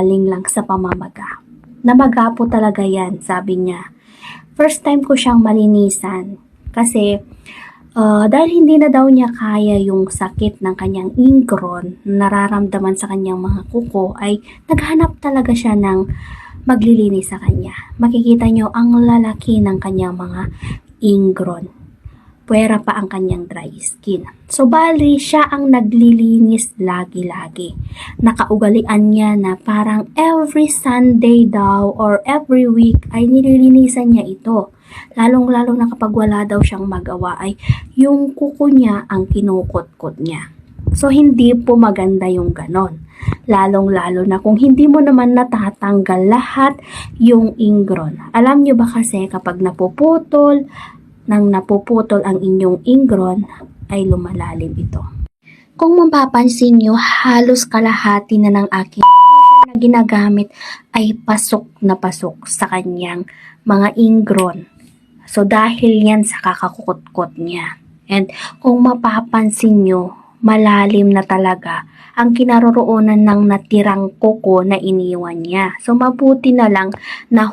galing lang sa pamamaga. Namaga po talaga yan, sabi niya. First time ko siyang malinisan kasi dahil hindi na daw niya kaya yung sakit ng kanyang ingron, nararamdaman sa kanyang mga kuko, ay naghanap talaga siya ng maglilinis sa kanya. Makikita niyo ang lalaki ng kanyang mga ingron. Puwera pa ang kanyang dry skin. So, bali, siya ang naglilinis lagi-lagi. Nakaugalian niya na parang every Sunday daw or every week ay nililinisan niya ito. Lalong-lalo na kapag wala daw siyang magawa ay yung kuko niya ang kinukot-kot niya. So, hindi po maganda yung ganon. Lalong-lalo na kung hindi mo naman natatanggal lahat yung ingron. Alam niyo ba kasi kapag napuputol ang inyong ingron ay lumalalim ito. Kung mapapansin nyo, halos kalahati na ng aking na ginagamit ay pasok na pasok sa kanyang mga ingron. So dahil yan sa kakakukot-kot niya. And kung mapapansin nyo, malalim na talaga ang kinaroroonan ng natirang kuko na iniwan niya. So mabuti na lang na